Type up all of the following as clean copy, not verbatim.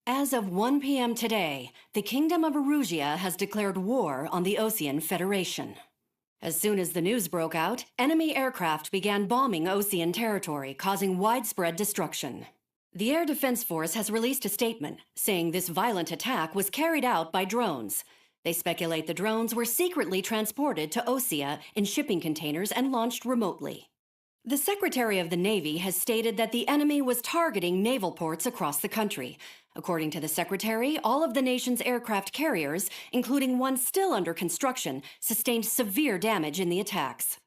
As of 1 p.m. today, the Kingdom of Erusia has declared war on the Osean Federation. As soon as the news broke out, enemy aircraft began bombing Osean territory, causing widespread destruction. The Air Defense Force has released a statement saying this violent attack was carried out by drones. They speculate the drones were secretly transported to Osea in shipping containers and launched remotely. The Secretary of the Navy has stated that the enemy was targeting naval ports across the country. According to the Secretary, all of the nation's aircraft carriers, including one still under construction, sustained severe damage in the attacks.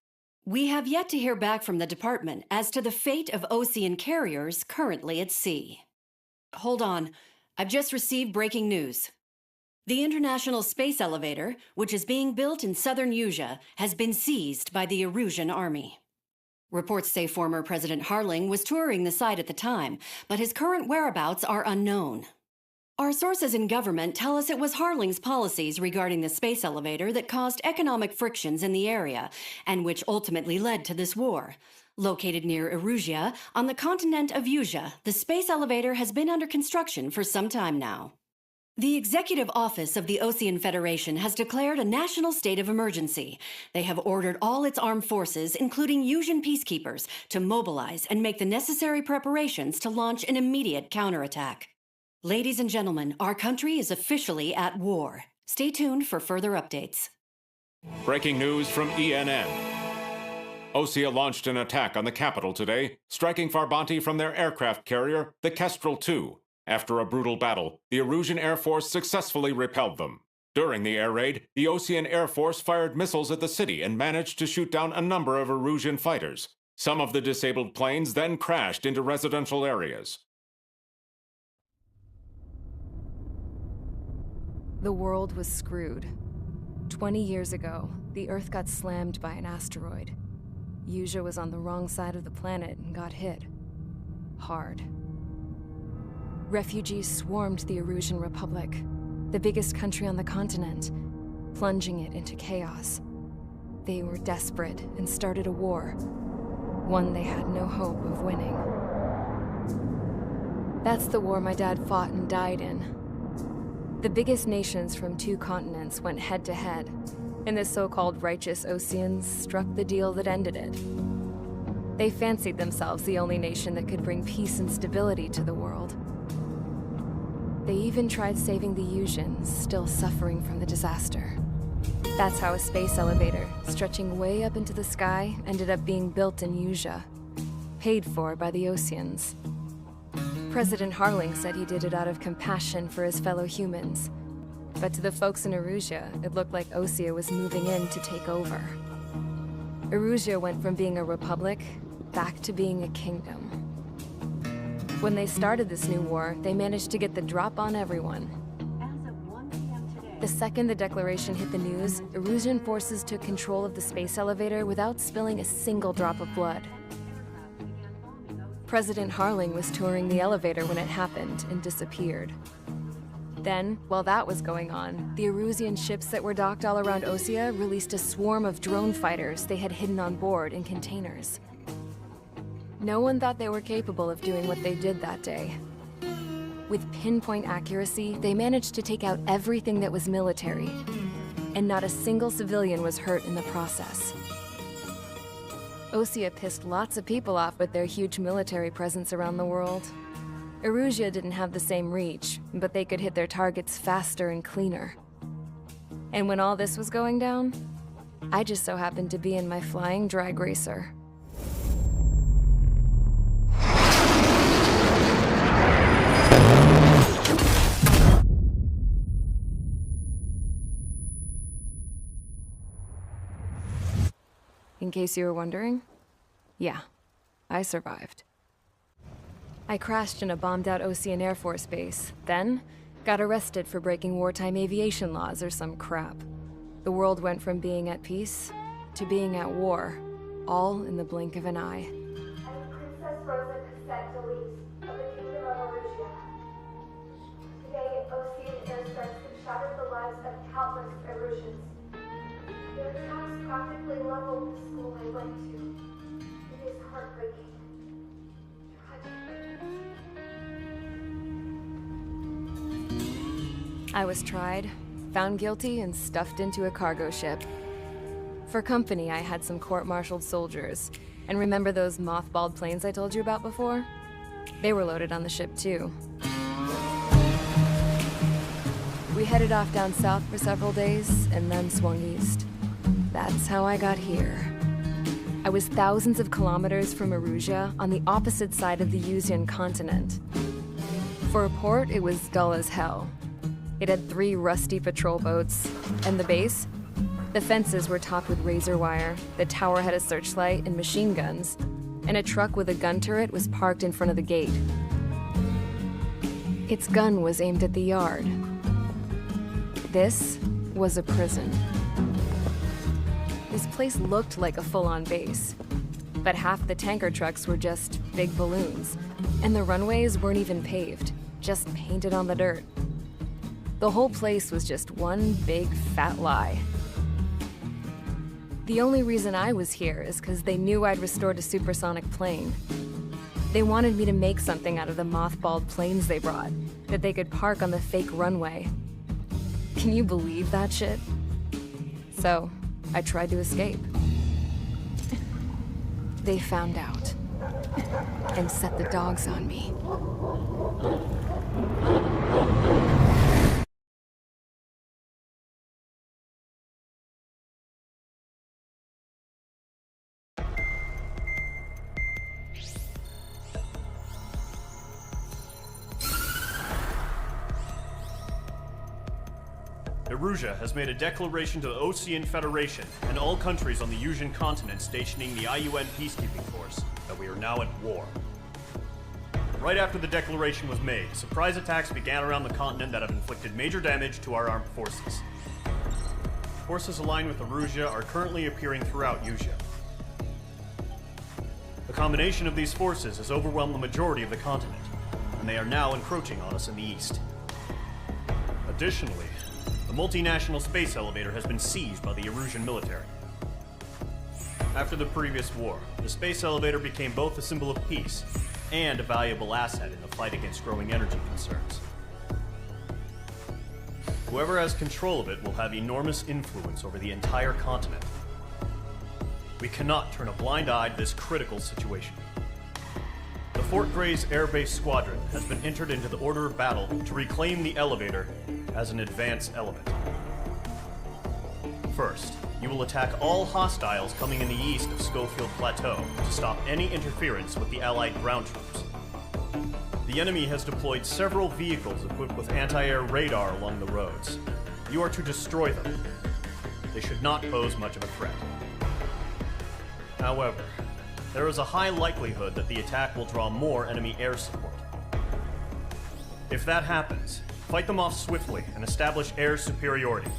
We have yet to hear back from the department as to the fate of Osean carriers currently at sea. Hold on, I've just received breaking news. The International Space Elevator, which is being built in southern Usea, has been seized by the Erusian army. Reports say former President Harling was touring the site at the time, but his current whereabouts are unknown. Our sources in government tell us it was Harling's policies regarding the space elevator that caused economic frictions in the area, and which ultimately led to this war. Located near Erusia, on the continent of Usea, the space elevator has been under construction for some time now. The Executive Office of the Osean Federation has declared a national state of emergency. They have ordered all its armed forces, including Usian peacekeepers, to mobilize and make the necessary preparations to launch an immediate counterattack. Ladies and gentlemen, our country is officially at war. Stay tuned for further updates. Breaking news from ENN. Osea launched an attack on the capital today, striking Farbanti from their aircraft carrier, the Kestrel II. After a brutal battle, the Erusian Air Force successfully repelled them. During the air raid, the Osean Air Force fired missiles at the city and managed to shoot down a number of Erusian fighters. Some of the disabled planes then crashed into residential areas. The world was screwed. 20 years ago, the Earth got slammed by an asteroid. Usea was on the wrong side of the planet and got hit. Hard. Refugees swarmed the Erusian Republic, the biggest country on the continent, plunging it into chaos. They were desperate and started a war, one they had no hope of winning. That's the war my dad fought and died in. The biggest nations from 2 continents went head-to-head, and the so-called righteous Oseans struck the deal that ended it. They fancied themselves the only nation that could bring peace and stability to the world. They even tried saving the Usians, still suffering from the disaster. That's how a space elevator, stretching way up into the sky, ended up being built in Usea, paid for by the Oseans. President Harling said he did it out of compassion for his fellow humans. But to the folks in Erusia, it looked like Osea was moving in to take over. Erusia went from being a republic back to being a kingdom. When they started this new war, they managed to get the drop on everyone. As of 1 p.m. today, The second the declaration hit the news, Erusian forces took control of the space elevator without spilling a single drop of blood. President Harling was touring the elevator when it happened and disappeared. Then, while that was going on, the Erusian ships that were docked all around Osea released a swarm of drone fighters they had hidden on board in containers. No one thought they were capable of doing what they did that day. With pinpoint accuracy, they managed to take out everything that was military, and not a single civilian was hurt in the process. Osea pissed lots of people off with their huge military presence around the world. Erusia didn't have the same reach, but they could hit their targets faster and cleaner. And when all this was going down, I just so happened to be in my flying drag racer. In case you were wondering, yeah, I survived. I crashed in a bombed-out Osean Air Force base, then got arrested for breaking wartime aviation laws or some crap. The world went from being at peace to being at war, all in the blink of an eye. I'm Princess Rosa Cassette Delise of the Kingdom of Erusia. Today, Osean airstrikes have shattered the lives of countless Erusians. Their attacks practically leveled the school I went to. It is heartbreaking. Tragic. I was tried, found guilty, and stuffed into a cargo ship. For company, I had some court-martialed soldiers. And remember those mothballed planes I told you about before? They were loaded on the ship too. We headed off down south for several days, and then swung east. That's how I got here. I was thousands of kilometers from Erusia, on the opposite side of the Yuzian continent. For a port, it was dull as hell. It had 3 rusty patrol boats, and the base? The fences were topped with razor wire, the tower had a searchlight and machine guns, and a truck with a gun turret was parked in front of the gate. Its gun was aimed at the yard. This was a prison. This place looked like a full-on base, but half the tanker trucks were just big balloons, and the runways weren't even paved, just painted on the dirt. The whole place was just one big fat lie. The only reason I was here is because they knew I'd restored a supersonic plane. They wanted me to make something out of the mothballed planes they brought, that they could park on the fake runway. Can you believe that shit? So, I tried to escape. They found out, and set the dogs on me. Erusia has made a declaration to the Ocean Federation and all countries on the Yuzian continent stationing the IUN peacekeeping force that we are now at war. Right after the declaration was made, surprise attacks began around the continent that have inflicted major damage to our armed forces. Forces aligned with Erusia are currently appearing throughout Yusia. The combination of these forces has overwhelmed the majority of the continent, and they are now encroaching on us in the east. Additionally, the multinational space elevator has been seized by the Erusian military. After the previous war, the space elevator became both a symbol of peace and a valuable asset in the fight against growing energy concerns. Whoever has control of it will have enormous influence over the entire continent. We cannot turn a blind eye to this critical situation. The Fort Gray's Air Base Squadron has been entered into the order of battle to reclaim the elevator as an advance element. First, you will attack all hostiles coming in the east of Schofield Plateau to stop any interference with the Allied ground troops. The enemy has deployed several vehicles equipped with anti-air radar along the roads. You are to destroy them. They should not pose much of a threat. However, there is a high likelihood that the attack will draw more enemy air support. If that happens, fight them off swiftly and establish air superiority.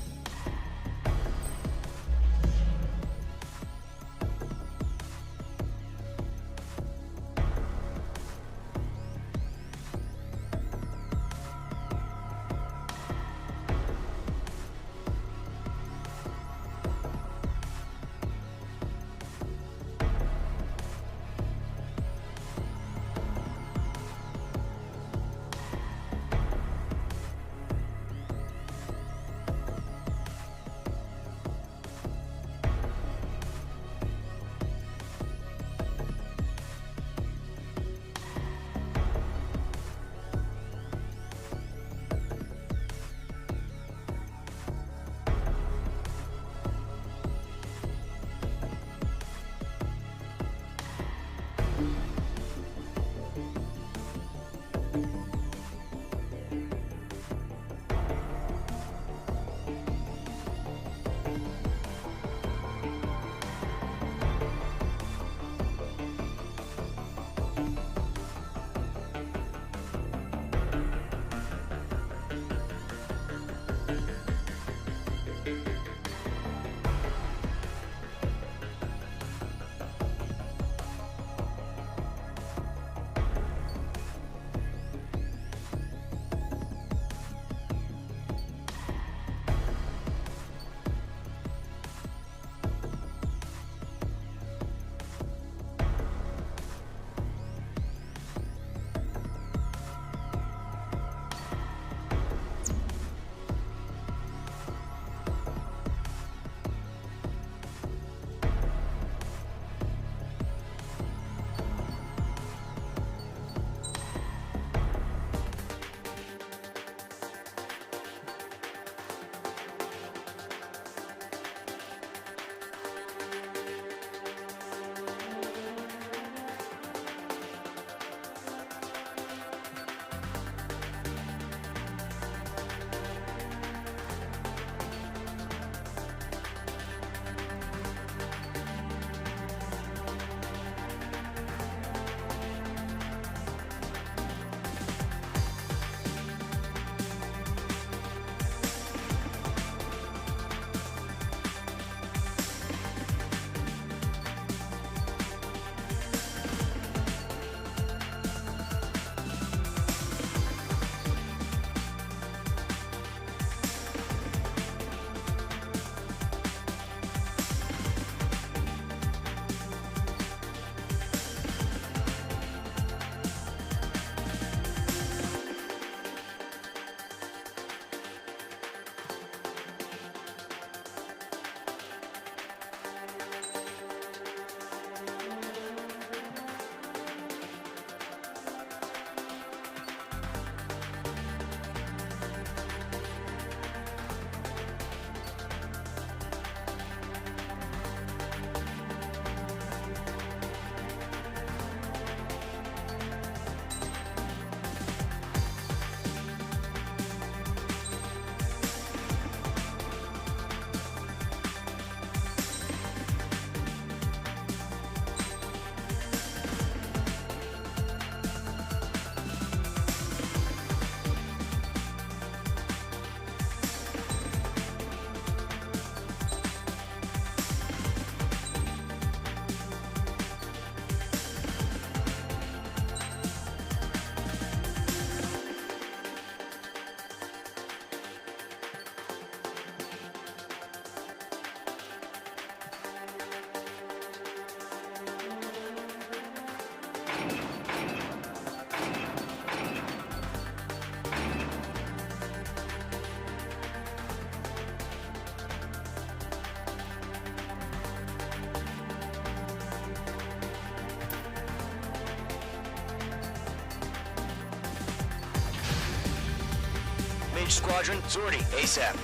Engage squadron, sortie, ASAP.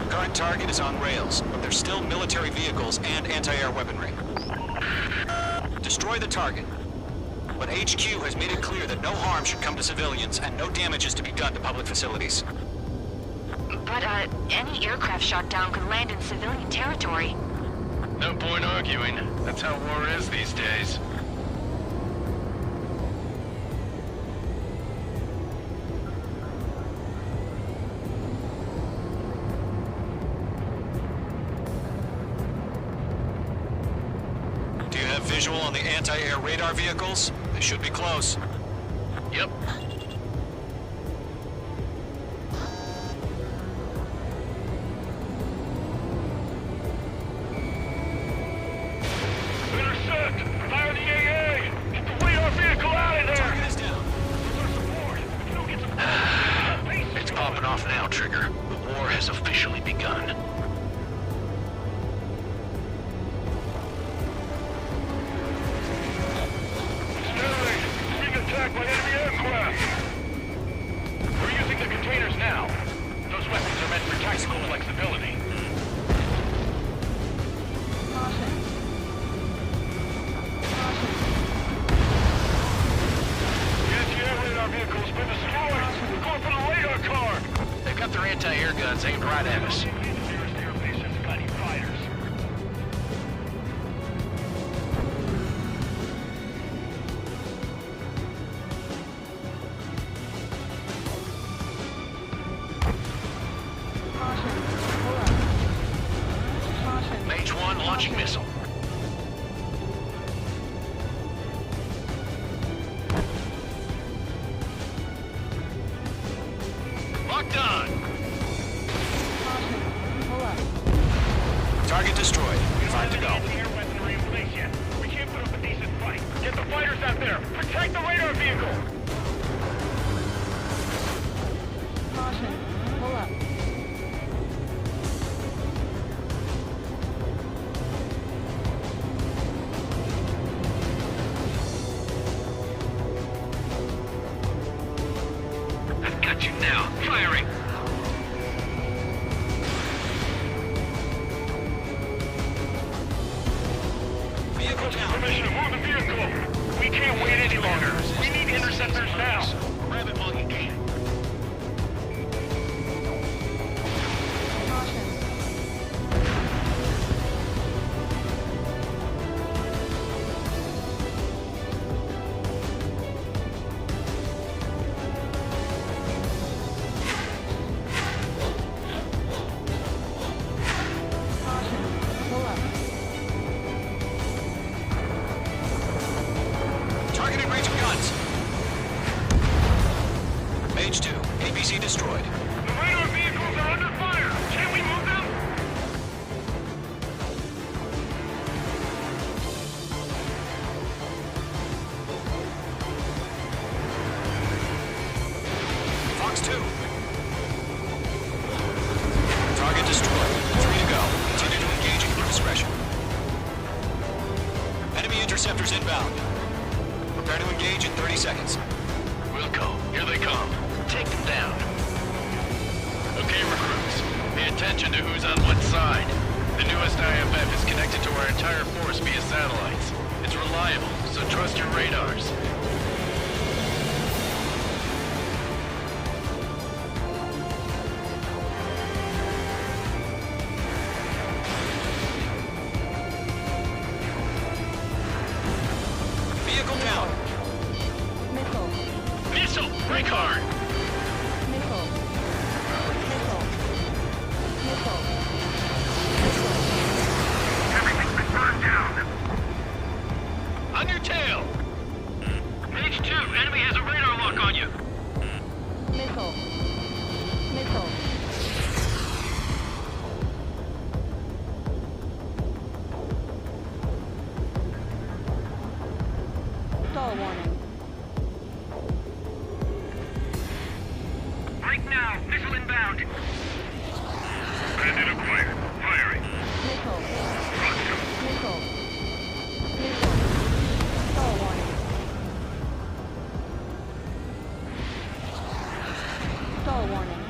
Current target is on rails, but there's still military vehicles and anti-air weaponry. Destroy the target. But HQ has made it clear that no harm should come to civilians and no damage is to be done to public facilities. But, any aircraft shot down could land in civilian territory. No point arguing. That's how war is these days. Do you have visual on the anti-air radar vehicles? They should be close. Yep. Intercept! Fire the AA! Get the radar vehicle out of there! Target is down. It's popping off now, Trigger. The war has officially begun. Sterling! Being attacked by enemy aircraft! We're using the containers now. Those weapons are meant for tactical flexibility. The anti-air radar vehicle's been destroyed! We're going for the radar car! They've got their anti-air guns aimed right at us. Nearest airbase has got fighters. Mage 1 launching missile. Locked on. Target destroyed. Fine to go. Air weaponry in place yet. We can't put up a decent fight. Get the fighters out there! Protect the radar vehicle! I've got you now. Firing. Vehicle down. Permission to move the vehicle! We can't wait any longer! We need interceptors now! Grab it while you can. Target in range of guns. Mage 2. ABC destroyed. The radar vehicles are under fire! Can we move them? Fox 2. Target destroyed. 3 to go. Continue to engage at your discretion. Enemy interceptors inbound. Prepare to engage in 30 seconds. Wilco, here they come. Take them down. Okay, recruits. Pay attention to who's on what side. The newest IFF is connected to our entire force via satellites. It's reliable, so trust your radars. Vehicle down. Missile! Break hard! Everything's been burned down! On your tail! Mage 2, enemy has a radar lock on you! Break now. Missile inbound. Bandit acquired. Firing. Missile. Roger. Missile. Missile. Stall warning. Stall warning.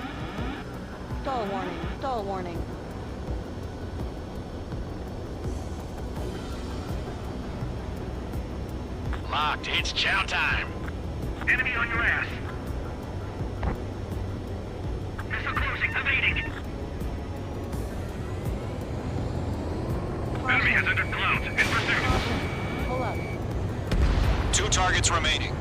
Stall warning. Stall warning. Locked. It's chow time. Enemy on your ass. Missile closing. Evading. Enemy has entered clouds. In pursuit. Caution. Pull up. 2 targets remaining.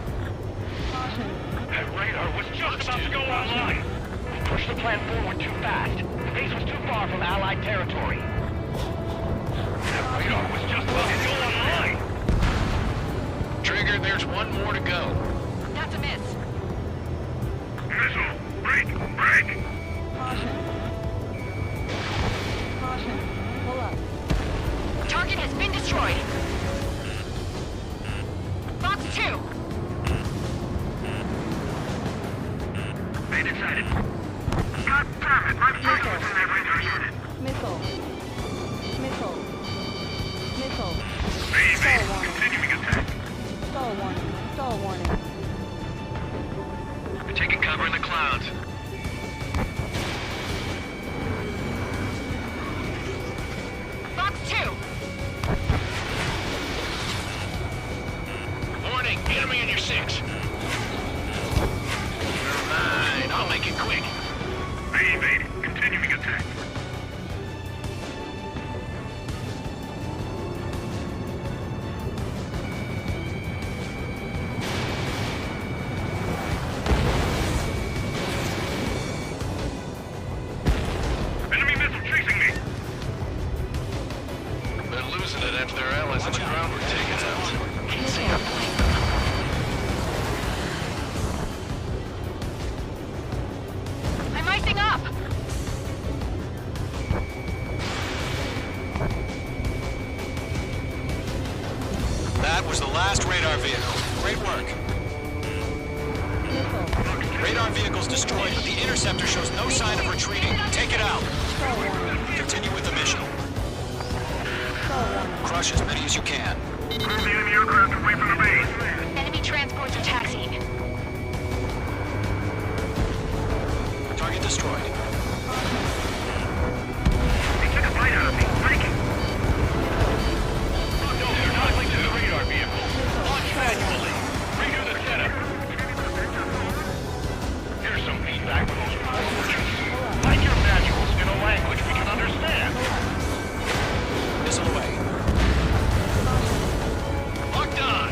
Caution. That radar was just about to go online. We pushed the plan forward too fast. The base was too far from Allied territory. That radar was just about to go online. Trigger, there's one more to go. That's a miss. Missile. Break. Break. Caution. Caution. Pull up. Target has been destroyed. Fox 2. Made it sighted. God damn it. My focus was in that radar unit. Missile. Missile. Missile. Stall warning. Continuing attack. Stall warning. Stall warning. We're taking cover in the clouds. Fox 2. Warning, enemy in your 6. Never mind, I'll make it quick. They evaded. Continuing attack. Enemy missile chasing me. They're losing it after their allies on the ground were taken out. Can't say I blame them. I'm icing up. That was the last radar vehicle. Great work. Missile. Radar vehicle's destroyed, but the interceptor shows no sign of retreating. Take it out. Stall warning. Continue with the mission. Stall warning. Crush as many as you can. Move the enemy aircraft away from the base. Enemy transports are taxiing. Target destroyed. They took a bite out of me. Breaking. Oh, no, they're not linked to the radar vehicle. Launch manually. Redo the setup. Here's some feedback for those forwards. Write your manuals in a language we can understand. Missile away. Locked on.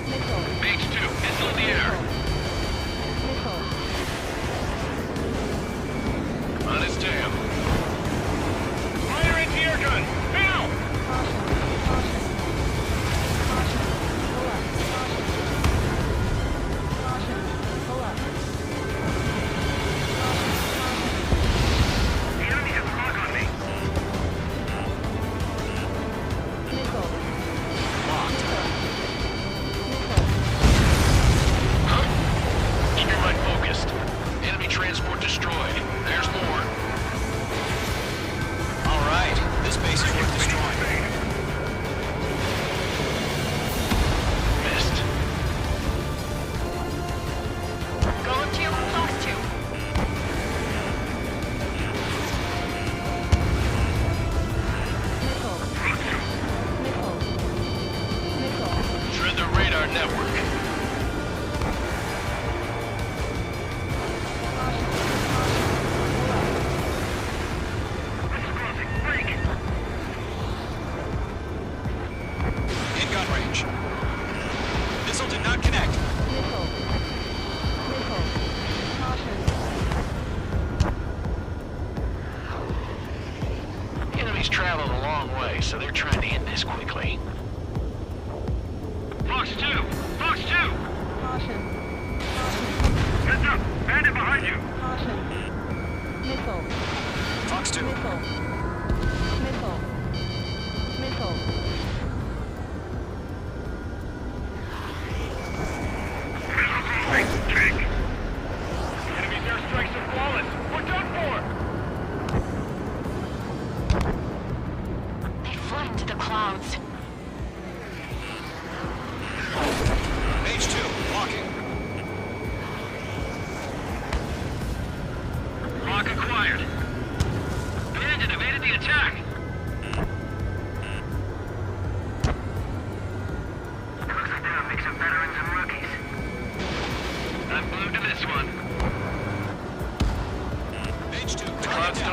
Missile. Page 2, missile in the air. Missile. On his tail. Fire anti-air gun. Now! Caution. Caution. Caution. Pull up. Caution. Caution. Pull up. Caution. The enemy has a lock on me. Missile. Locked. Missile. Huh? Keep your mind focused. Enemy transport destroyed. There's more. All right. This base is worth destroying. Missed. Golem 2, Fox 2. Missile. Missile. Missile. Shred the radar network. Missile crossing. Break. In gun range. Missile did not connect. Missile. Missile. Caution. Enemy's traveled a long way, so they're trying to end this quickly. Fox 2. Fox 2. Caution. Caution. Heads up. Bandit behind you. Caution. Missile. Fox 2. Missile. Missile. Missile.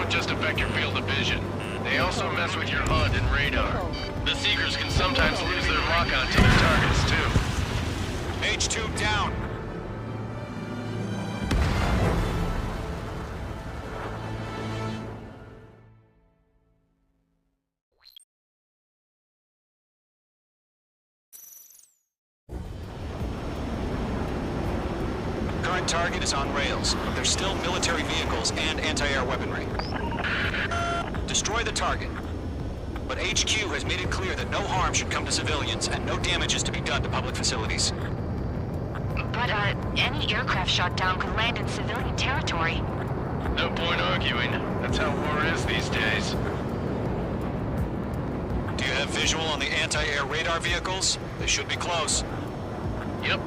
don't just affect your field of vision. They also mess with your HUD and radar. The Seekers can sometimes lose their lock-on to their targets, too. H2 down. Current target is on rails, but there's still military vehicles and anti-air weaponry. Destroy the target. But HQ has made it clear that no harm should come to civilians and no damage is to be done to public facilities. But, any aircraft shot down could land in civilian territory. No point arguing. That's how war is these days. Do you have visual on the anti-air radar vehicles? They should be close. Yep.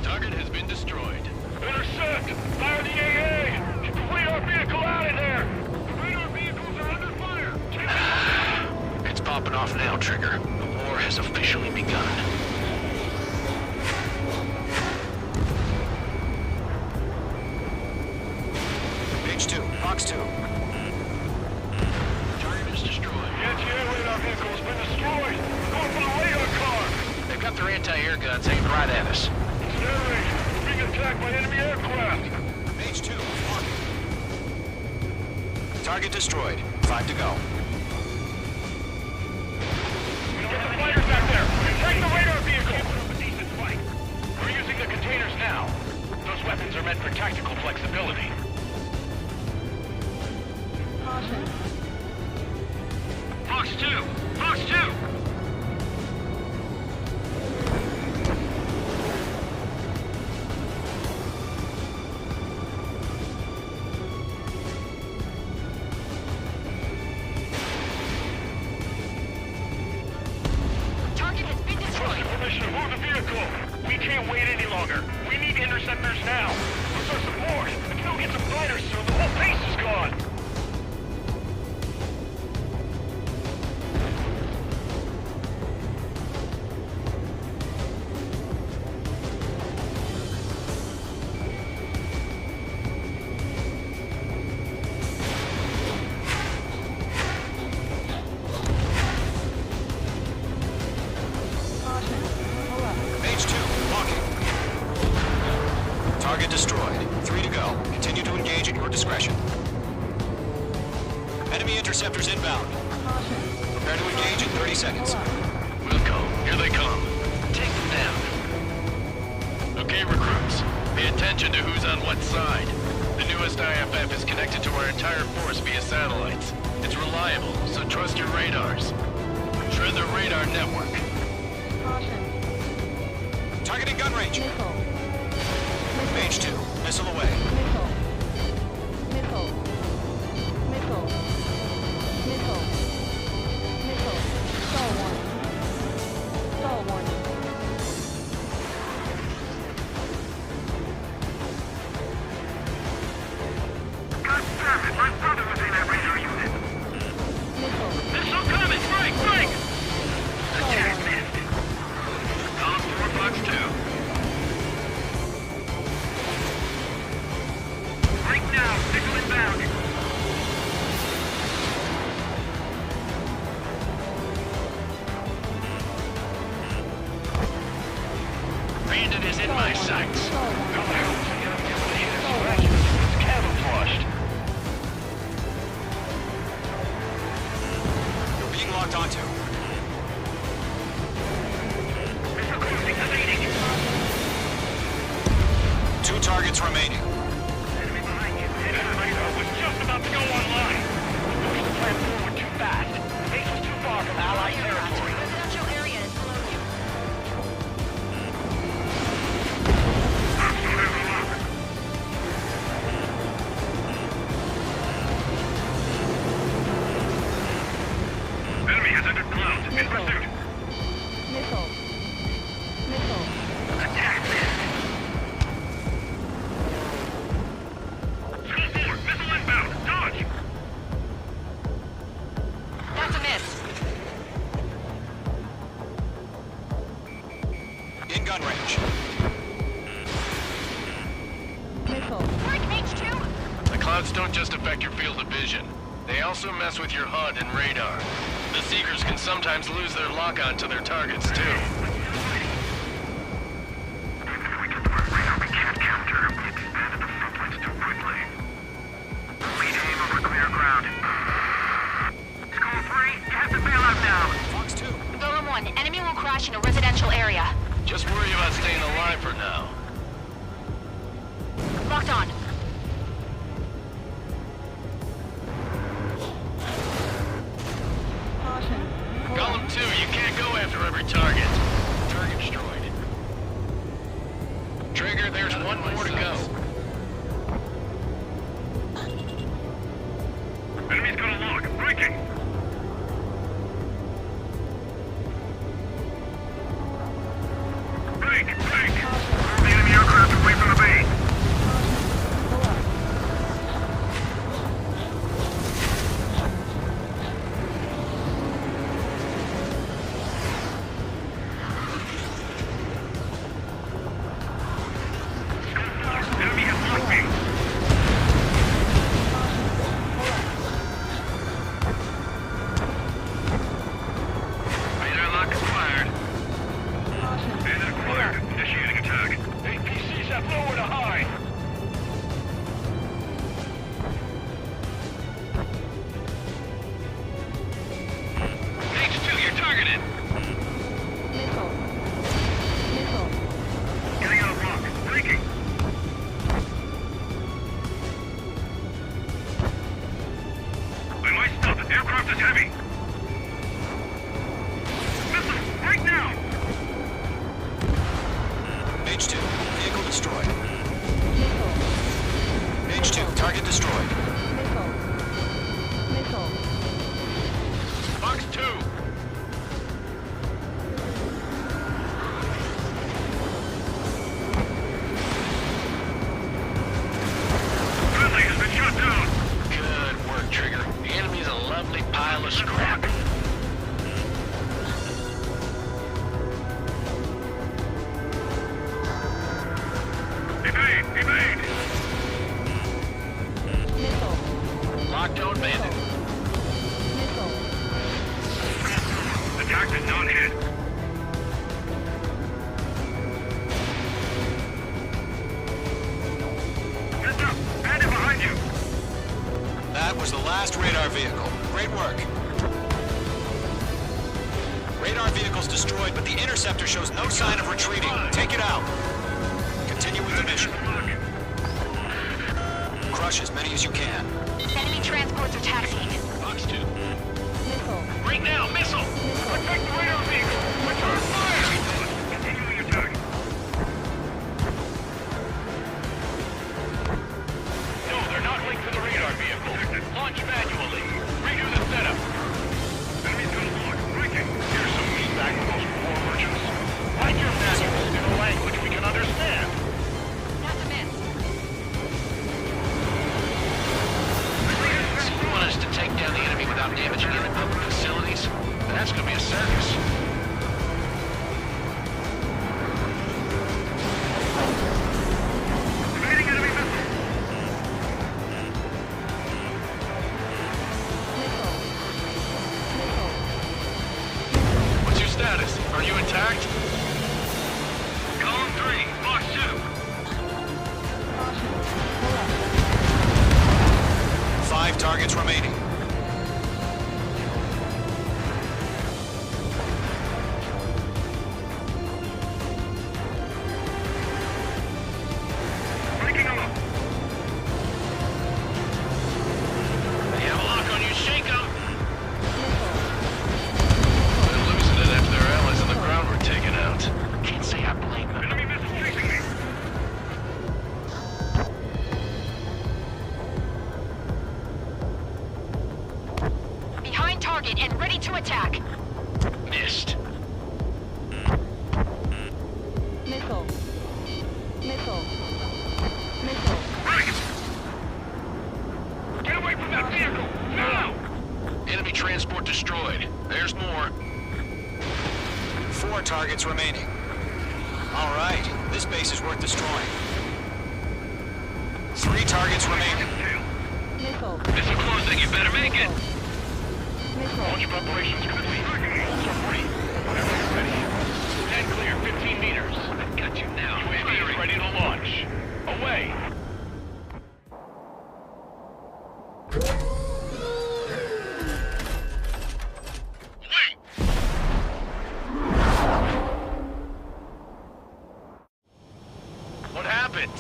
Target has been destroyed. Intercept! Fire the AA! Get the radar vehicle out of there! The radar vehicles are under fire! Take it! It's popping off now, Trigger. The war has officially begun. H2, Fox 2. Target is destroyed. The anti-air radar vehicle has been destroyed! Going for the radar car! They've got their anti-air guns aimed right at us. It's an air raid! We're being attacked by enemy aircraft! H2, on. Target destroyed. 5 to go. Get the fighters back there! Take the radar vehicle! Put up a decent fight. We're using the containers now. Those weapons are meant for tactical flexibility. Caution. Fox 2! Fox 2! Target has been destroyed. Requesting permission to move the vehicle. We can't wait any longer. We need interceptors now. Where's our support? If we don't get some fighters soon, the whole base is gone. Caution. Pull up. H2, locking. Target destroyed. 3 to go. Continue to engage at your discretion. Enemy interceptors inbound. Caution. Prepare to engage in 30 seconds. Pull up. Wilco, here they come. Take them down. Okay, recruits. Pay attention to who's on what side. The newest IFF is connected to our entire force via satellites. It's reliable, so trust your radars. Shred the radar network. Caution. Targeting gun range. Missile. H2, missile away. Missile. Missile. Missile. Missile. Missile. Stall warning. Stall warning. God damn it! My brother was in that radar unit. Missile. Missile coming! Break! Break! Stall warning. Column 4, Fox 2. pods don't just affect your field of vision. They also mess with your HUD and radar. The Seekers can sometimes lose their lock-on to their targets, too. We can't capture. We expanded the front lines too quickly. Lead aim over clear ground. School 3, you have to bail out now. Fox 2. Golem 1, enemy will crash in a residential area. Just worry about staying alive for now. Locked on. Caution. Golem 2, you can't go after every target. Target destroyed. Trigger, there's one more to go. Enemy's got a lock. Breaking. Break. Move the enemy aircraft away from the base. Enemy has locked me. Radar lock acquired. Bandit acquired. Initiating attack. APCs have nowhere to hide. H2, you're targeted. Missile. Getting out of block. Breaking. I might stop. Aircraft is heavy. Missile, right now. H2, vehicle destroyed. Missile. H2, target destroyed. Missile. Fox 2! Friendly has been shot down. Good work, Trigger. The enemy's a lovely pile of scrap. Evade. Missile. Lockdown bandit. Missile. Attack did not hit. Heads up. Bandit behind you. That was the last radar vehicle. Great work. Radar vehicle's destroyed, but the interceptor shows no sign of retreating. Take it out. Continue with the mission. Crush as many as you can. Enemy transports are taxiing. Fox 2. Missile. Right now, missile. Protect the radar vehicle. Return fire. Continuing attack. No, they're not linked to the radar vehicle. Launch manually. Redo the setup. Enemy's got a lock. Breaking. Here's some feedback from those war merchants. Write your manuals in a language we can understand. Not to miss. You want us to take down the enemy without damaging any public facilities? That's gonna be a circus. Evading enemy missile. What's your status? Are you intact? Column 3. Fox 2. 5 targets remaining. Breaking them up. They have a lock on you. Shake them! They're losing it after their allies on the ground were taken out. Can't say I blame them. Enemy missile chasing me. Behind target and ready to attack. Missed. Missile. Get away from that vehicle. Now. Enemy transport destroyed. There's more. 4 targets remaining. All right, this base is worth destroying. 3 targets remaining. Missile. Missile closing, you better make it! Missile. Launch preparations complete. Walls are free. Whenever you're ready. 10 clear, 15 meters. I've got you now. UAV is ready to launch. Away. What happened?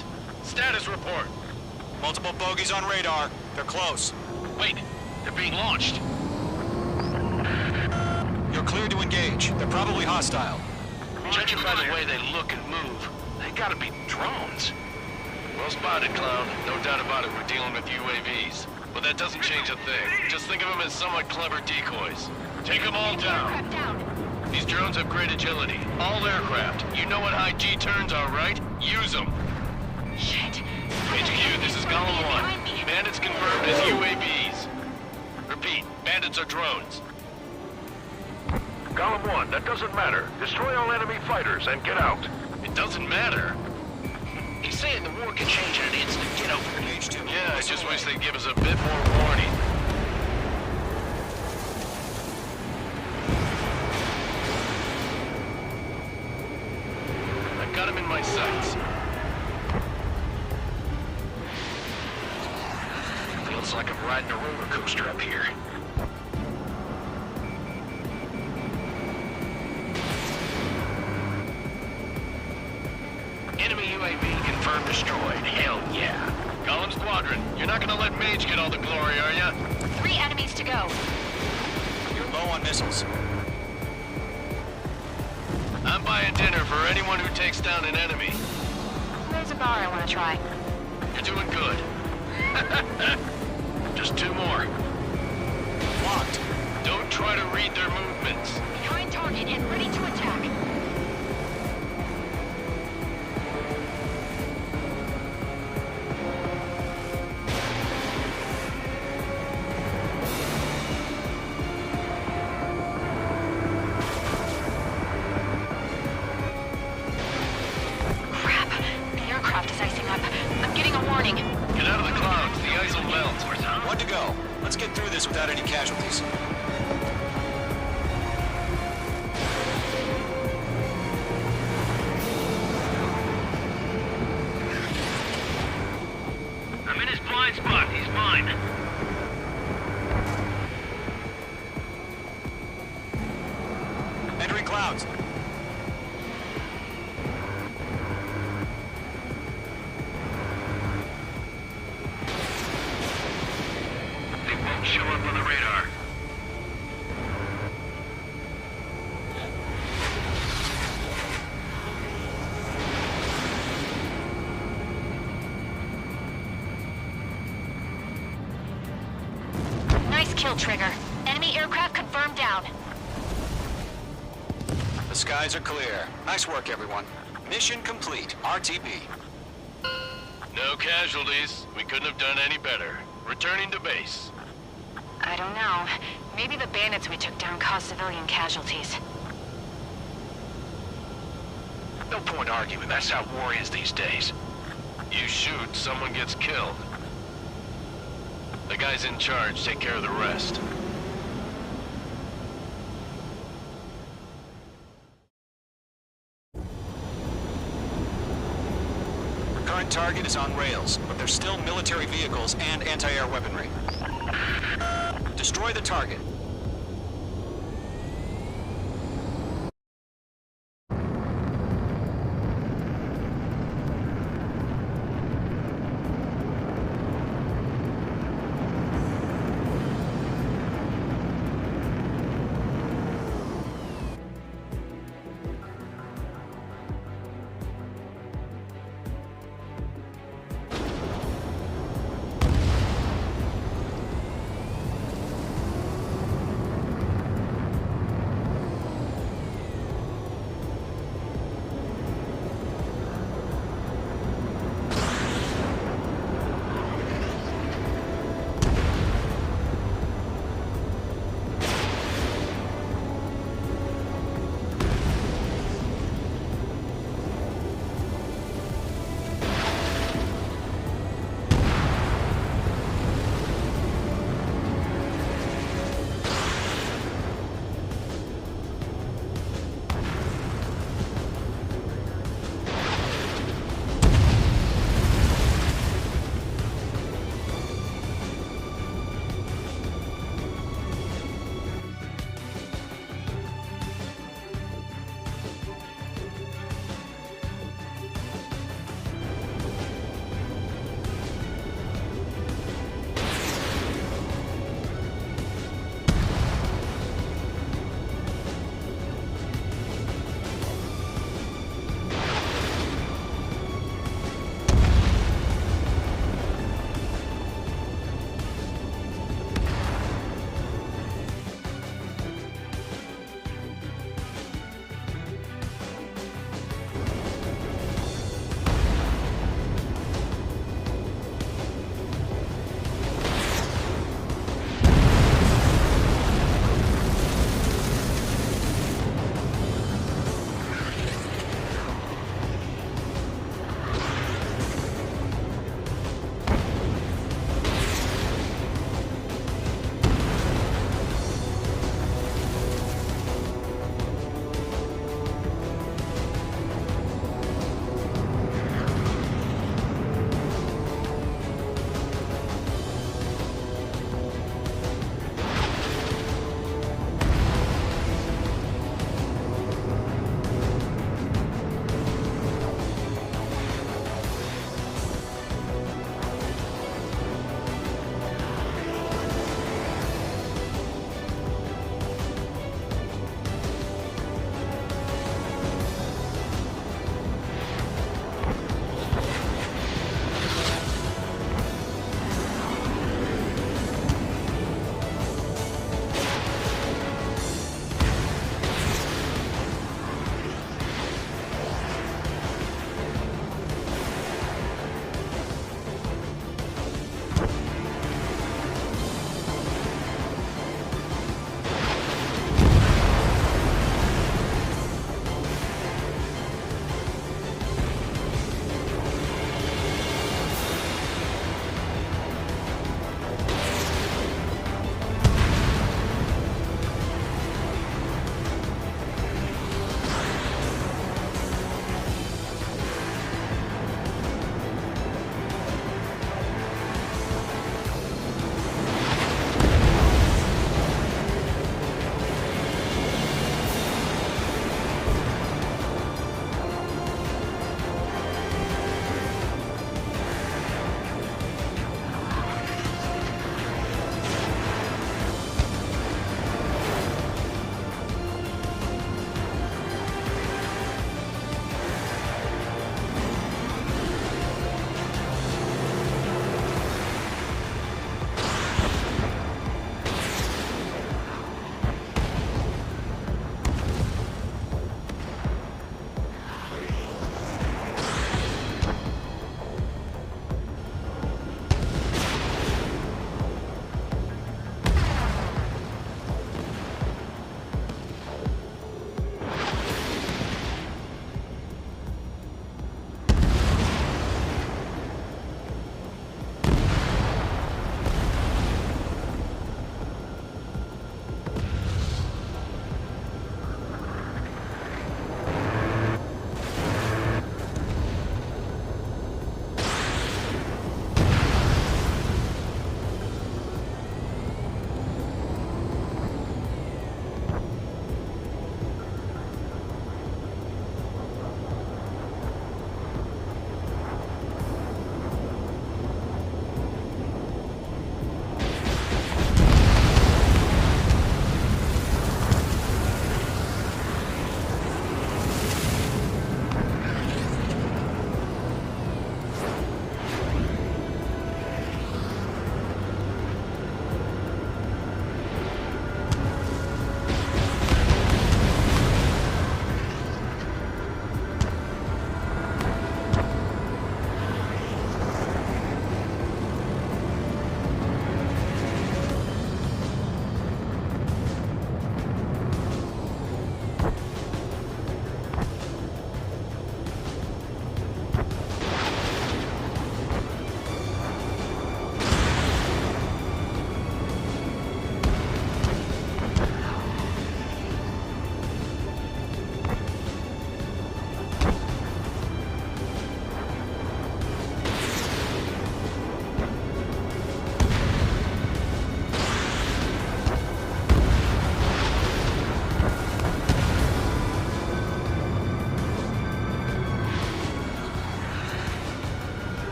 Status report. Multiple bogeys on radar. They're close. Wait, they're being launched. You're cleared to engage. They're probably hostile. Judging by the way they look and move, they gotta be drones. Well spotted, Clown. No doubt about it, we're dealing with UAVs. But that doesn't change a thing. Just think of them as somewhat clever decoys. Take them all down. These drones have great agility. All aircraft. You know what high G turns are, right? Use them. Shit. HQ, this is Column 1. Bandits confirmed as UAVs. Repeat, bandits are drones. Column 1, that doesn't matter. Destroy all enemy fighters and get out. It doesn't matter. He's saying the war can change in an instant. Get over it. H2. Yeah, I just wish they'd give us a bit more warning. I've got him in my sights. Feels like I'm riding a roller coaster up here. Enemy UAV confirmed destroyed. Hell yeah. Column Squadron, you're not gonna let Mage get all the glory, are ya? 3 enemies to go. You're low on missiles. I'm buying dinner for anyone who takes down an enemy. There's a bar I want to try. You're doing good. Just 2 more. Locked. Don't try to read their movements. Behind target and ready to attack. Crap. The aircraft is icing up. I'm getting a warning. Get out of the clouds, the ice will melt. One to go. Let's get through this without any casualties. I'm in his blind spot. He's mine. Entering clouds. They won't show up on the radar. Nice kill, Trigger. Enemy aircraft confirmed down. The skies are clear. Nice work, everyone. Mission complete. RTB. No casualties. We couldn't have done any better. Returning to base. I don't know. Maybe the bandits we took down caused civilian casualties. No point arguing. That's how war is these days. You shoot, someone gets killed. The guys in charge take care of the rest. Current target is on rails, but there's still military vehicles and anti-air weaponry. Destroy the target.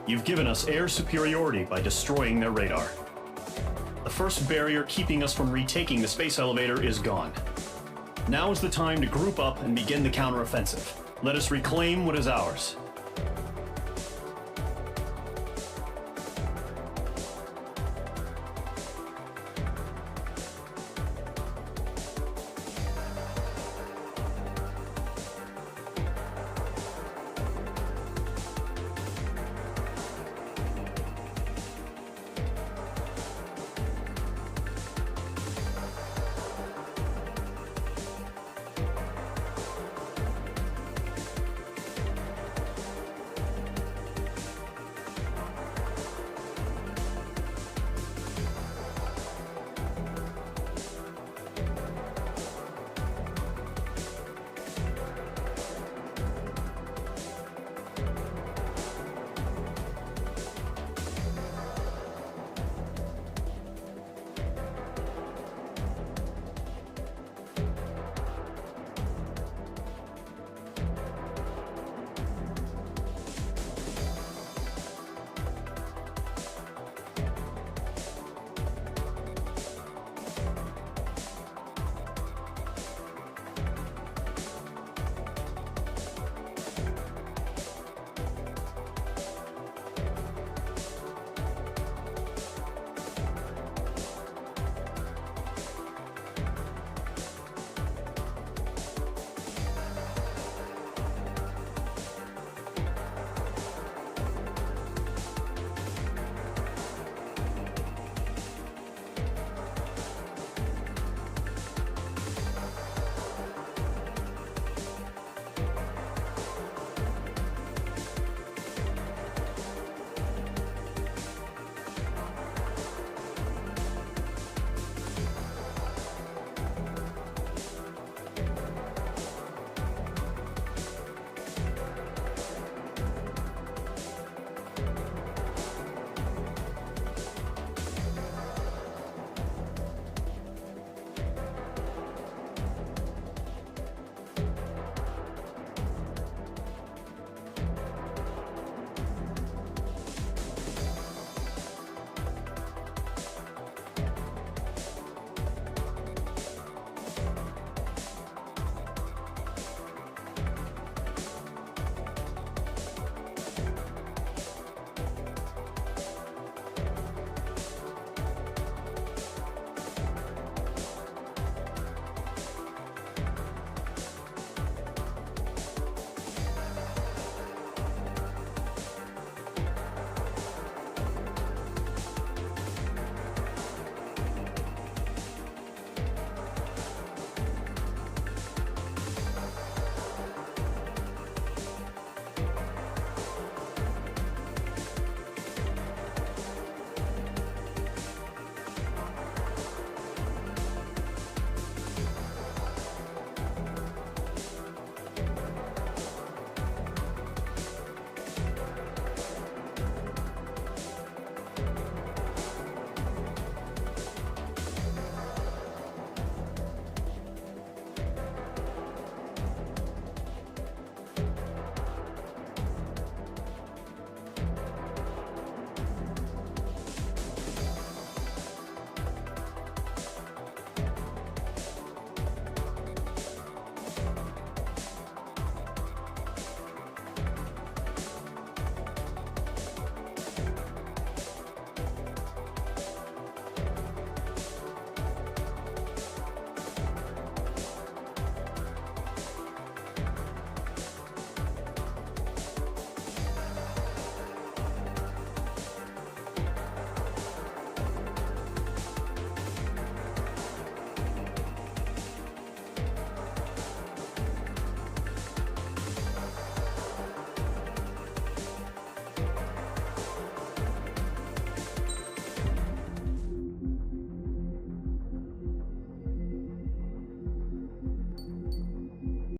You've given us air superiority by destroying their radar. The first barrier keeping us from retaking the space elevator is gone. Now is the time to group up and begin the counteroffensive. Let us reclaim what is ours.